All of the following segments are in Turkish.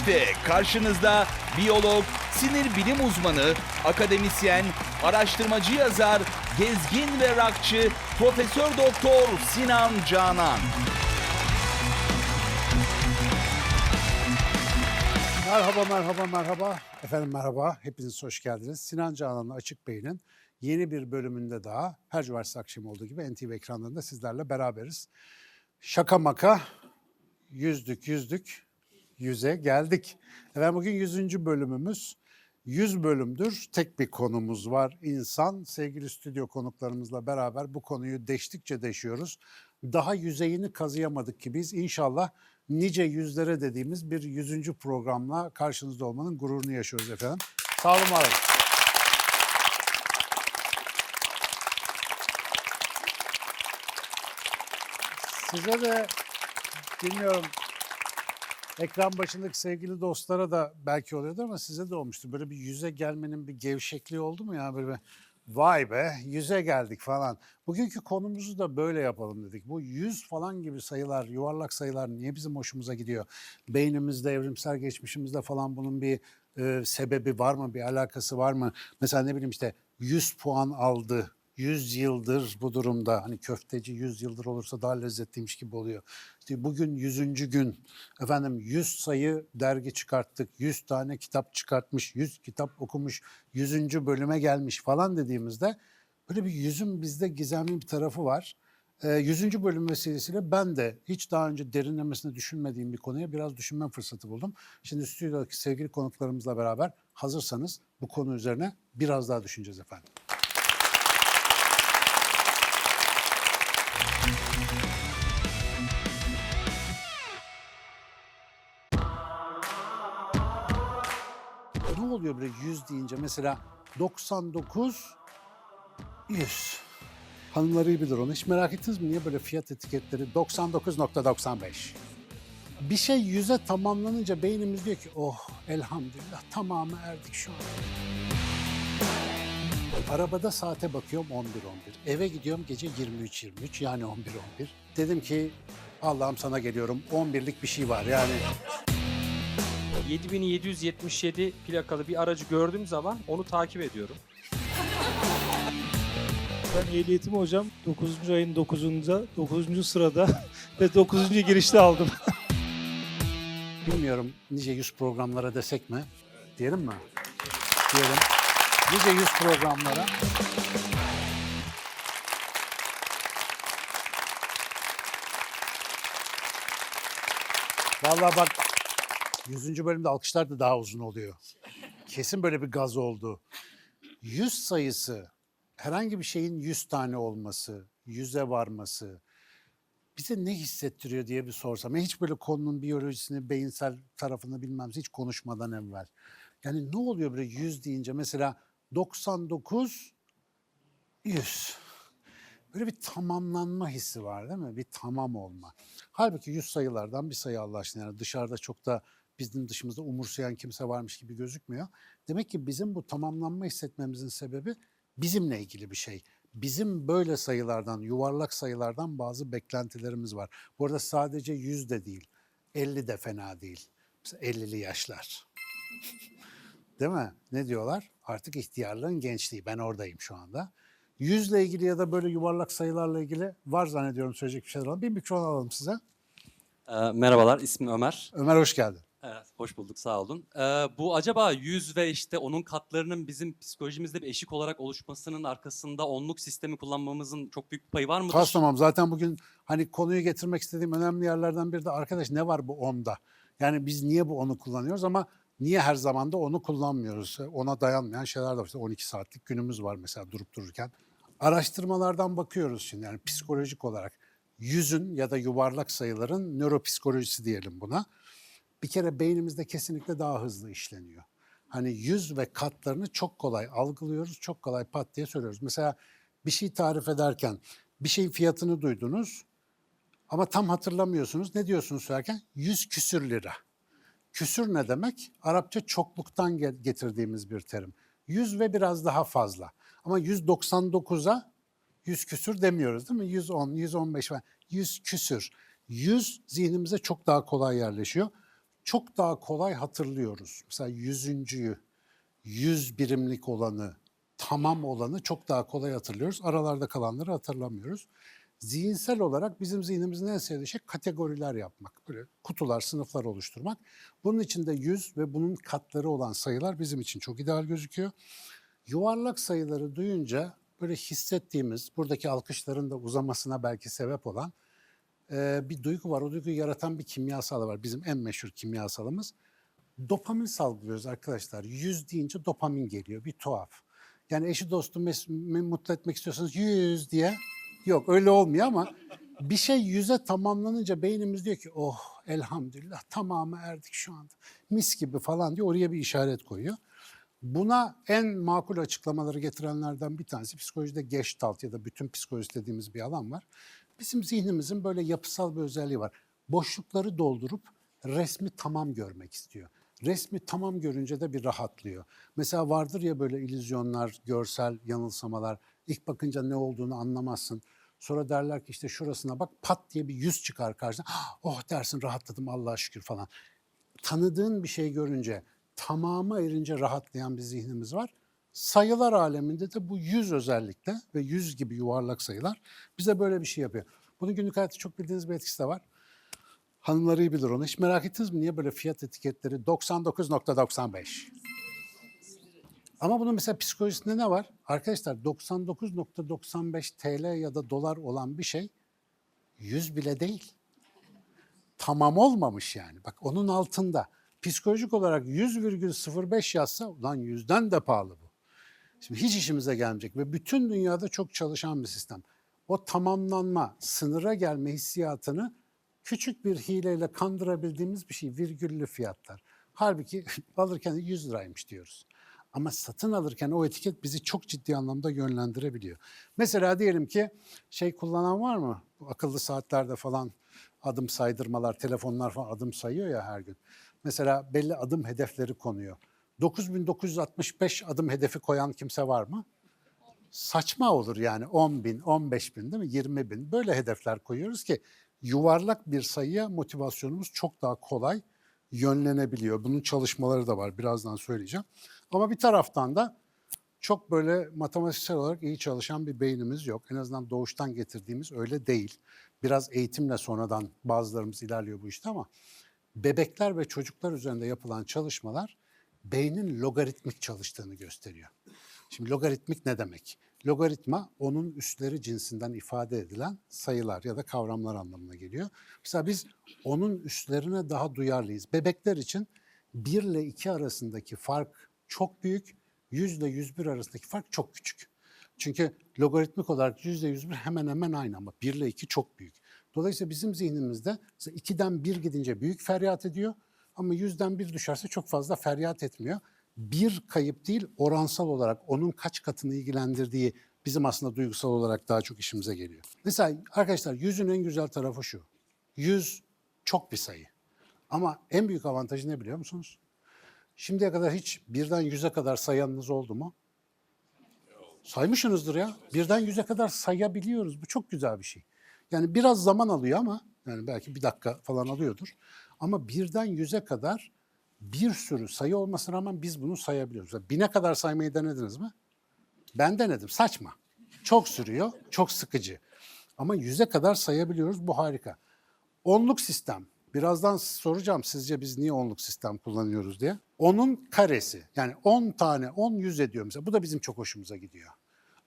İşte karşınızda biyolog, sinir bilim uzmanı, akademisyen, araştırmacı yazar, gezgin ve rockçı Profesör Doktor Sinan Canan. Merhaba. Efendim merhaba, hepiniz hoş geldiniz. Sinan Canan'ın Açık Beyin'in yeni bir bölümünde daha her cumartesi akşamı olduğu gibi NTV ekranlarında sizlerle beraberiz. Şaka maka yüze geldik. Efendim bugün 100. bölümümüz. 100 bölümdür tek bir konumuz var. İnsan, sevgili stüdyo konuklarımızla beraber bu konuyu deştikçe deşiyoruz. Daha yüzeyini kazıyamadık ki biz inşallah nice yüzlere dediğimiz bir 100. programla karşınızda olmanın gururunu yaşıyoruz efendim. Sağ olun, var olun. Size de bilmiyorum, ekran başındaki sevgili dostlara da belki oluyordu ama size de olmuştu. Böyle bir yüze gelmenin bir gevşekliği oldu mu ya? Böyle bir vay be yüze geldik falan. Bugünkü konumuzu da böyle yapalım dedik. Bu 100 falan gibi sayılar, yuvarlak sayılar niye bizim hoşumuza gidiyor? Beynimizde, evrimsel geçmişimizde falan bunun bir sebebi var mı? Bir alakası var mı? Mesela ne bileyim işte 100 puan aldı. 100 yıldır bu durumda, hani köfteci 100 yıldır olursa daha lezzetliymiş gibi oluyor. İşte bugün 100. gün, efendim 100 sayı dergi çıkarttık, 100 tane kitap çıkartmış, 100 kitap okumuş, 100. bölüme gelmiş falan dediğimizde böyle bir yüzün bizde gizemli bir tarafı var. 100. bölüm vesilesiyle ben de hiç daha önce derinlemesine düşünmediğim bir konuya biraz düşünme fırsatı buldum. Şimdi stüdyodaki sevgili konuklarımızla beraber hazırsanız bu konu üzerine biraz daha düşüneceğiz efendim. Ne oluyor böyle 100 deyince mesela 99, 100. Hanımları iyi bilir onu. Hiç merak ettiniz mi? Niye böyle fiyat etiketleri 99.95? Bir şey 100'e tamamlanınca beynimiz diyor ki oh elhamdülillah tamamı erdik şu an. Arabada saate bakıyorum 11.11. Eve gidiyorum gece 23.23 yani 11.11. Dedim ki Allah'ım sana geliyorum 11'lik bir şey var yani. 7777 plakalı bir aracı gördüğüm zaman onu takip ediyorum. Ben ehliyetimi hocam 9. ayın 9'unda 9. sırada ve 9. girişte aldım. Bilmiyorum nice 100 programlara desek mi? Diyelim mi? Diyelim. Nice 100 programlara. Vallahi bak 100. bölümde alkışlar da daha uzun oluyor. Kesin böyle bir gaz oldu. 100 sayısı, herhangi bir şeyin 100 tane olması, 100'e varması bize ne hissettiriyor diye bir sorsam. Ben hiç böyle konunun biyolojisini, beyinsel tarafını bilmem hiç konuşmadan evvel. Yani ne oluyor böyle 100 deyince mesela 99, 100. Böyle bir tamamlanma hissi var değil mi? Bir tamam olma. Halbuki 100 sayılardan bir sayı Allah aşkına. Yani dışarıda çok da bizim dışımızda umursayan kimse varmış gibi gözükmüyor. Demek ki bizim bu tamamlanma hissetmemizin sebebi bizimle ilgili bir şey. Bizim böyle sayılardan, yuvarlak sayılardan bazı beklentilerimiz var. Bu arada sadece 100 de değil, 50 de fena değil. Mesela 50'li yaşlar. Değil mi? Ne diyorlar? Artık ihtiyarlığın gençliği. Ben oradayım şu anda. 100 ile ilgili ya da böyle yuvarlak sayılarla ilgili var zannediyorum söyleyecek bir şeyler var. Bir mikrofon alalım size. Merhabalar, ismim Ömer. Ömer hoş geldin. Evet, hoş bulduk, sağ olun. Bu acaba 100 ve işte onun katlarının bizim psikolojimizde bir eşik olarak oluşmasının arkasında onluk sistemi kullanmamızın çok büyük bir payı var mıdır? Kastamam zaten bugün hani konuyu getirmek istediğim önemli yerlerden biri de arkadaş ne var bu 10'da? Yani biz niye bu 10'u kullanıyoruz ama niye her zaman da onu kullanmıyoruz? Ona dayanmayan şeyler de var. İşte 12 saatlik günümüz var mesela durup dururken. Araştırmalardan bakıyoruz şimdi yani psikolojik olarak. 100'ün ya da yuvarlak sayıların nöropsikolojisi diyelim buna. Bir kere beynimizde kesinlikle daha hızlı işleniyor. Hani 100 ve katlarını çok kolay algılıyoruz, çok kolay pat diye söylüyoruz. Mesela bir şey tarif ederken bir şeyin fiyatını duydunuz ama tam hatırlamıyorsunuz. Ne diyorsunuz söylerken? 100 küsür lira. Küsür ne demek? Arapça çokluktan getirdiğimiz bir terim. 100 ve biraz daha fazla. Ama 199'a 100 küsür demiyoruz değil mi? 110, 115 falan. 100 küsür. 100 zihnimize çok daha kolay yerleşiyor. çok daha kolay hatırlıyoruz. Mesela 100 birimlik olanı, tamam olanı çok daha kolay hatırlıyoruz. Aralarda kalanları hatırlamıyoruz. Zihinsel olarak bizim zihnimizin en sevdiği şey kategoriler yapmak. Böyle kutular, sınıflar oluşturmak. Bunun içinde 100 ve bunun katları olan sayılar bizim için çok ideal gözüküyor. Yuvarlak sayıları duyunca böyle hissettiğimiz, buradaki alkışların da uzamasına belki sebep olan bir duygu var. O duyguyu yaratan bir kimyasal var. Bizim en meşhur kimyasalımız. Dopamin salgılıyoruz arkadaşlar. 100 deyince dopamin geliyor. Bir tuhaf. Yani eşi dostu mutlu etmek istiyorsanız 100 diye. Yok öyle olmuyor ama bir şey 100'e tamamlanınca beynimiz diyor ki oh elhamdülillah tamamı erdik şu anda. Mis gibi falan diyor, oraya bir işaret koyuyor. Buna en makul açıklamaları getirenlerden bir tanesi psikolojide Gestalt ya da bütün psikoloji dediğimiz bir alan var. Bizim zihnimizin böyle yapısal bir özelliği var. Boşlukları doldurup resmi tamam görmek istiyor. Resmi tamam görünce de bir rahatlıyor. Mesela vardır ya böyle illüzyonlar, görsel yanılsamalar. İlk bakınca ne olduğunu anlamazsın. Sonra derler ki işte şurasına bak, pat diye bir yüz çıkar karşına. Oh dersin, rahatladım Allah'a şükür falan. Tanıdığın bir şey görünce, tamamı erince rahatlayan bir zihnimiz var. Sayılar aleminde de bu 100 özellikle ve 100 gibi yuvarlak sayılar bize böyle bir şey yapıyor. Bunun günlük hayatta çok bildiğiniz bir etkisi de var. Hanımları iyi bilir onu. Hiç merak ettiniz mi? Niye böyle fiyat etiketleri 99.95? Ama bunun mesela psikolojisinde ne var? Arkadaşlar 99.95 TL ya da dolar olan bir şey 100 bile değil. Tamam olmamış yani. Bak onun altında. Psikolojik olarak 100,05 yazsa ulan 100'den de pahalı bu. Şimdi hiç işimize gelmeyecek ve bütün dünyada çok çalışan bir sistem. O tamamlanma, sınıra gelme hissiyatını küçük bir hileyle kandırabildiğimiz bir şey, virgüllü fiyatlar. Halbuki alırken 100 liraymış diyoruz. Ama satın alırken o etiket bizi çok ciddi anlamda yönlendirebiliyor. Mesela diyelim ki şey kullanan var mı? Bu akıllı saatlerde falan adım saydırmalar, telefonlar falan adım sayıyor ya her gün. Mesela belli adım hedefleri konuyor. 9.965 adım hedefi koyan kimse var mı? Saçma olur yani 10.000, 15.000 değil mi? 20.000 böyle hedefler koyuyoruz ki yuvarlak bir sayıya motivasyonumuz çok daha kolay yönlenebiliyor. Bunun çalışmaları da var, birazdan söyleyeceğim. Ama bir taraftan da çok böyle matematiksel olarak iyi çalışan bir beynimiz yok. En azından doğuştan getirdiğimiz öyle değil. Biraz eğitimle sonradan bazılarımız ilerliyor bu işte ama bebekler ve çocuklar üzerinde yapılan çalışmalar beynin logaritmik çalıştığını gösteriyor. Şimdi logaritmik ne demek? Logaritma onun üsleri cinsinden ifade edilen sayılar ya da kavramlar anlamına geliyor. Mesela biz onun üslerine daha duyarlıyız. Bebekler için 1 ile 2 arasındaki fark çok büyük, 100 ile 101 arasındaki fark çok küçük. Çünkü logaritmik olarak 100 ile 101 hemen hemen aynı ama 1 ile 2 çok büyük. Dolayısıyla bizim zihnimizde 2'den 1 gidince büyük feryat ediyor ama 100'den 1 düşerse çok fazla feryat etmiyor. Bir kayıp değil, oransal olarak onun kaç katını ilgilendirdiği bizim aslında duygusal olarak daha çok işimize geliyor. Mesela arkadaşlar 100'ün en güzel tarafı şu. 100 çok bir sayı. Ama en büyük avantajı ne biliyor musunuz? Şimdiye kadar hiç birden 100'e kadar sayanınız oldu mu? Saymışsınızdır ya. Birden 100'e kadar sayabiliyoruz. Bu çok güzel bir şey. Yani biraz zaman alıyor ama yani belki bir dakika falan alıyordur. Ama birden 100'e kadar bir sürü sayı olmasına rağmen biz bunu sayabiliyoruz. 1000'e kadar saymayı denediniz mi? Ben denedim. Saçma. Çok sürüyor, çok sıkıcı. Ama 100'e kadar sayabiliyoruz. Bu harika. Onluk sistem. Birazdan soracağım sizce biz niye onluk sistem kullanıyoruz diye. 10'un karesi. Yani 10 tane 10 100 ediyor mesela. Bu da bizim çok hoşumuza gidiyor.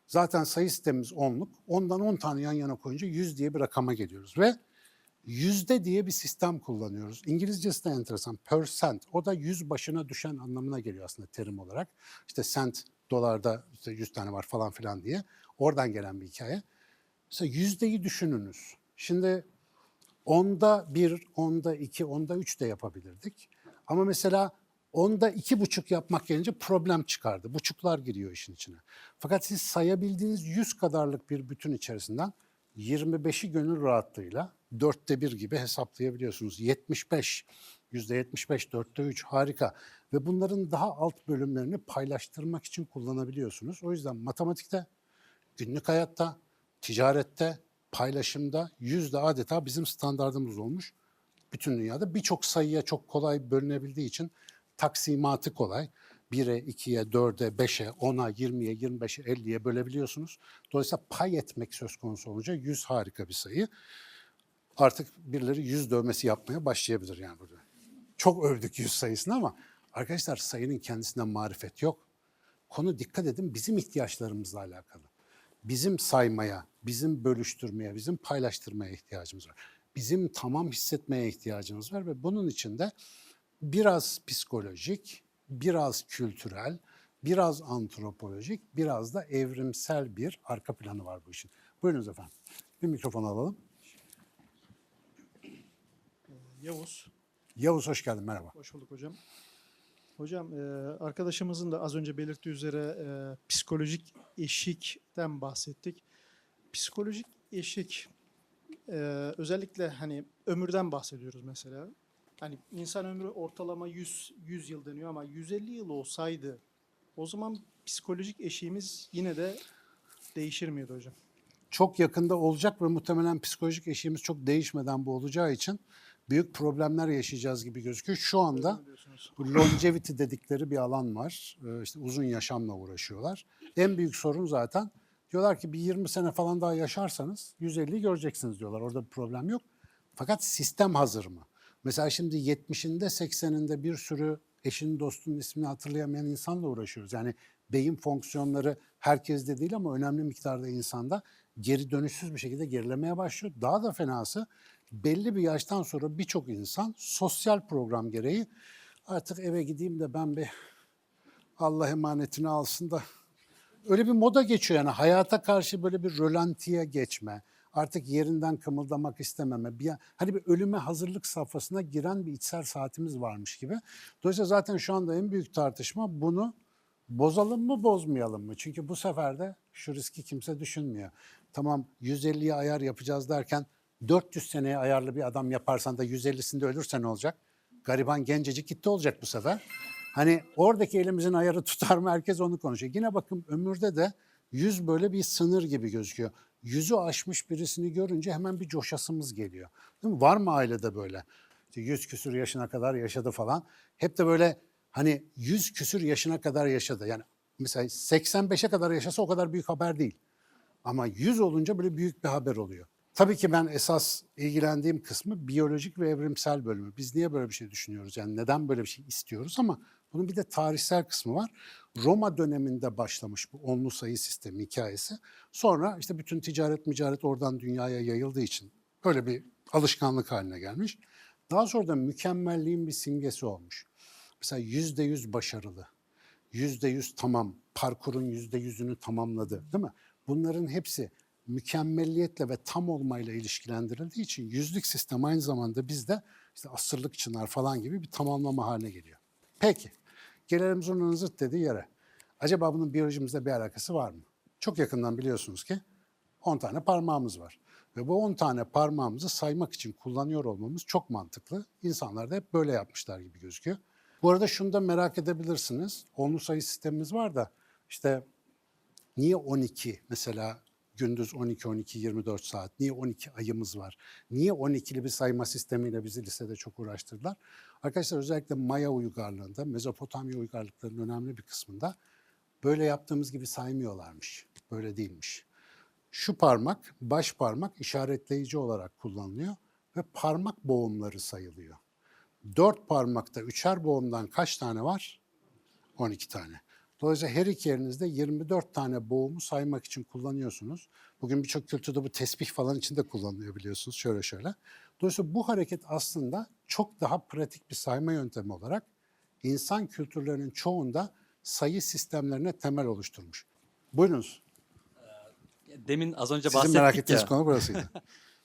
Zaten sayı sistemimiz onluk. Ondan 10 tane yan yana koyunca 100 diye bir rakama geliyoruz. Ve yüzde diye bir sistem kullanıyoruz. İngilizcesi de enteresan. Percent. O da 100 başına düşen anlamına geliyor aslında terim olarak. İşte cent dolarda işte 100 tane var falan filan diye. Oradan gelen bir hikaye. Mesela yüzdeyi düşününüz. Şimdi 10'da 1, 10'da 2, 10'da 3 de yapabilirdik. Ama mesela 10'da 2,5 yapmak gelince problem çıkardı. Buçuklar giriyor işin içine. Fakat siz sayabildiğiniz 100 kadarlık bir bütün içerisinden 25'i gönül rahatlığıyla 1/4 gibi hesaplayabiliyorsunuz. 75, %75, 1/4 harika. Ve bunların daha alt bölümlerini paylaştırmak için kullanabiliyorsunuz. O yüzden matematikte, günlük hayatta, ticarette, paylaşımda 100 de adeta bizim standardımız olmuş. bütün dünyada birçok sayıya çok kolay bölünebildiği için taksimatı kolay. 1'e, 2'ye, 4'e, 5'e, 10'a, 20'ye, 25'e, 50'ye bölebiliyorsunuz. Dolayısıyla pay etmek söz konusu olunca 100 harika bir sayı. Artık birileri 100 dövmesi yapmaya başlayabilir yani burada. Çok övdük 100 sayısını ama arkadaşlar sayının kendisinden marifet yok. Konu dikkat edin bizim ihtiyaçlarımızla alakalı. Bizim saymaya, bizim bölüştürmeye, bizim paylaştırmaya ihtiyacımız var. Bizim tamam hissetmeye ihtiyacımız var ve bunun için de biraz psikolojik, biraz kültürel, biraz antropolojik, biraz da evrimsel bir arka planı var bu işin. Buyurunuz efendim. Bir mikrofon alalım. Yavuz, Yavuz hoş geldin, merhaba. hoş bulduk hocam. Hocam, arkadaşımızın da az önce belirttiği üzere psikolojik eşikten bahsettik. Psikolojik eşik, özellikle hani ömürden bahsediyoruz mesela. Hani insan ömrü ortalama 100 yıl deniyor ama 150 yıl olsaydı o zaman psikolojik eşiğimiz yine de değişir miydi hocam? Çok yakında olacak ve muhtemelen psikolojik eşiğimiz çok değişmeden bu olacağı için büyük problemler yaşayacağız gibi gözüküyor. Şu anda Öyle mi diyorsunuz? bu longevity dedikleri bir alan var. İşte uzun yaşamla uğraşıyorlar. En büyük sorun zaten diyorlar ki bir 20 sene falan daha yaşarsanız 150'yi göreceksiniz diyorlar. Orada bir problem yok. Fakat sistem hazır mı? Mesela şimdi 70'inde 80'inde bir sürü eşinin dostunun ismini hatırlayamayan insanla uğraşıyoruz. Yani beyin fonksiyonları herkeste değil ama önemli miktarda insanda geri dönüşsüz bir şekilde gerilemeye başlıyor. Daha da fenası belli bir yaştan sonra birçok insan sosyal program gereği artık eve gideyim de ben bir Allah emanetini alsın da öyle bir moda geçiyor yani hayata karşı böyle bir rölantiye geçme. Artık yerinden kımıldamak istememe. Hani bir ölüme hazırlık safhasına giren bir içsel saatimiz varmış gibi. Dolayısıyla zaten şu anda en büyük tartışma bunu bozalım mı bozmayalım mı? Çünkü bu sefer de şu riski kimse düşünmüyor. Tamam 150'ye ayar yapacağız derken 400 seneye ayarlı bir adam yaparsan da 150'sinde ölürse ne olacak? Gariban gencecik gitti olacak bu sefer. Hani oradaki elimizin ayarı tutar mı herkes onu konuşuyor. Yine bakın ömürde de 100 böyle bir sınır gibi gözüküyor. 100'ü aşmış birisini görünce hemen bir coşasımız geliyor. Değil mi? Var mı ailede böyle? İşte 100 küsür yaşına kadar yaşadı falan. Hep de böyle hani 100 küsür yaşına kadar yaşadı. Yani mesela 85'e kadar yaşasa o kadar büyük haber değil. Ama 100 olunca böyle büyük bir haber oluyor. Tabii ki ben esas ilgilendiğim kısmı biyolojik ve evrimsel bölümü. Biz niye böyle bir şey düşünüyoruz? Yani neden böyle bir şey istiyoruz ama bunun bir de tarihsel kısmı var. Roma döneminde başlamış bu onlu sayı sistemi hikayesi. Sonra işte bütün ticaret oradan dünyaya yayıldığı için böyle bir alışkanlık haline gelmiş. Daha sonra da mükemmelliğin bir simgesi olmuş. Mesela %100 başarılı, %100 tamam, parkurun %100'ünü tamamladı değil mi? Bunların hepsi mükemmelliyetle ve tam olmayla ilişkilendirildiği için yüzlük sistem aynı zamanda bizde işte asırlık çınar falan gibi bir tamamlama haline geliyor. Peki, gelelim zurnanın zıt dediği yere. Acaba bunun biyolojimizle bir alakası var mı? Çok yakından biliyorsunuz ki 10 tane parmağımız var. Ve bu 10 tane parmağımızı saymak için kullanıyor olmamız çok mantıklı. İnsanlar da hep böyle yapmışlar gibi gözüküyor. Bu arada şunu da merak edebilirsiniz. Onlu sayı sistemimiz var da işte niye 12 mesela gündüz 12-24 saat, niye 12 ayımız var? Niye 12'li bir sayma sistemiyle bizi lisede çok uğraştırdılar? Arkadaşlar özellikle Maya uygarlığında, Mezopotamya uygarlıklarının önemli bir kısmında böyle yaptığımız gibi saymıyorlarmış. Böyle değilmiş. Şu parmak, baş parmak işaretleyici olarak kullanılıyor ve parmak boğumları sayılıyor. 4 parmakta 3'er boğumdan kaç tane var? 12 tane. Dolayısıyla her iki elinizde 24 tane boğumu saymak için kullanıyorsunuz. Bugün birçok kültürde bu tesbih falan için de kullanılıyor biliyorsunuz şöyle. Dolayısıyla bu hareket aslında çok daha pratik bir sayma yöntemi olarak insan kültürlerinin çoğunda sayı sistemlerine temel oluşturmuş. Buyurunuz. Demin az önce Sizin merak bahsettik ettiğiniz ya. konu burasıydı.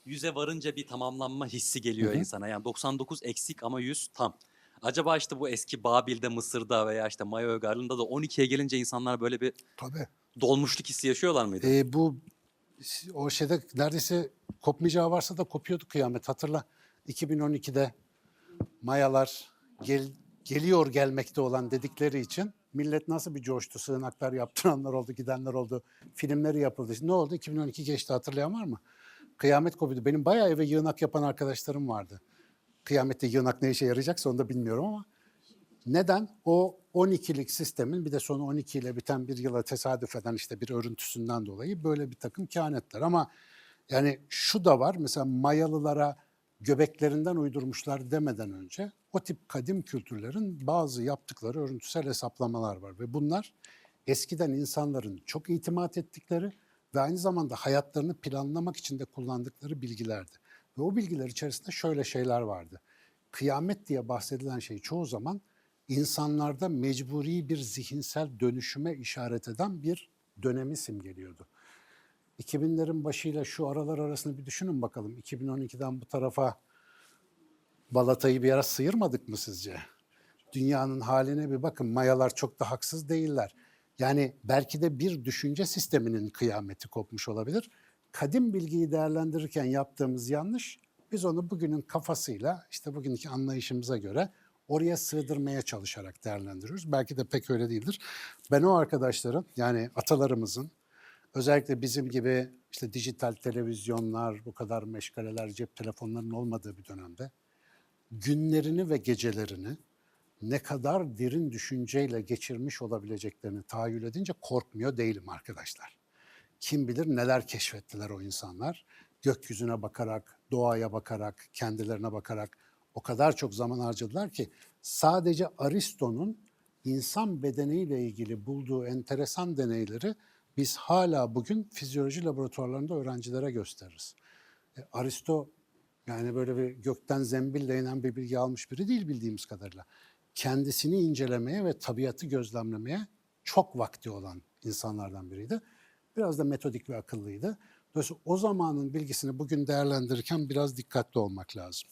100'e varınca bir tamamlanma hissi geliyor Hı hı. insana. Yani 99 eksik ama 100 tam. Acaba işte bu eski Babil'de, Mısır'da veya işte Maya uygarlığında da 12'ye gelince insanlar böyle bir Tabii. dolmuşluk hissi yaşıyorlar mıydı? Bu o şeyde neredeyse kopmayacağı varsa da kopuyordu kıyamet. Hatırla 2012'de Mayalar geliyor gelmekte olan dedikleri için millet nasıl bir coştu. Sığınaklar yaptıranlar oldu, gidenler oldu. Filmleri yapıldı. Ne oldu? 2012 geçti hatırlayan var mı? Kıyamet kopuyordu. Benim bayağı eve yığınak yapan arkadaşlarım vardı. Kıyamette yığınak ne işe yarayacaksa onu da bilmiyorum ama neden? O 12'lik sistemin bir de sonu 12 ile biten bir yıla tesadüf eden işte bir örüntüsünden dolayı böyle bir takım kehanetler. Ama yani şu da var, mesela Mayalılara göbeklerinden uydurmuşlar demeden önce o tip kadim kültürlerin bazı yaptıkları örüntüsel hesaplamalar var. Ve bunlar eskiden insanların çok itimat ettikleri ve aynı zamanda hayatlarını planlamak için de kullandıkları bilgilerdi. Ve o bilgiler içerisinde şöyle şeyler vardı. Kıyamet diye bahsedilen şey çoğu zaman insanlarda mecburi bir zihinsel dönüşüme işaret eden bir dönemi simgeliyordu. 2000'lerin başıyla şu aralar arasında bir düşünün bakalım. 2012'den bu tarafa balatayı bir ara sıyırmadık mı sizce? Dünyanın haline bir bakın. Mayalar çok da haksız değiller. Yani belki de bir düşünce sisteminin kıyameti kopmuş olabilir. Kadim bilgiyi değerlendirirken yaptığımız yanlış, biz onu bugünün kafasıyla, işte bugünkü anlayışımıza göre oraya sığdırmaya çalışarak değerlendiriyoruz. Belki de pek öyle değildir. Ben o arkadaşların, yani atalarımızın, özellikle bizim gibi işte dijital televizyonlar, bu kadar meşgaleler, cep telefonlarının olmadığı bir dönemde günlerini ve gecelerini ne kadar derin düşünceyle geçirmiş olabileceklerini tahayyül edince korkmuyor değilim arkadaşlar. Kim bilir neler keşfettiler o insanlar. Gökyüzüne bakarak, doğaya bakarak, kendilerine bakarak o kadar çok zaman harcadılar ki sadece Aristo'nun insan bedeniyle ilgili bulduğu enteresan deneyleri biz hala bugün fizyoloji laboratuvarlarında öğrencilere gösteririz. Aristo yani böyle bir gökten zembille inen bir bilgi almış biri değil bildiğimiz kadarıyla. Kendisini incelemeye ve tabiatı gözlemlemeye çok vakti olan insanlardan biriydi. Biraz da metodik ve akıllıydı. Dolayısıyla o zamanın bilgisini bugün değerlendirirken biraz dikkatli olmak lazım.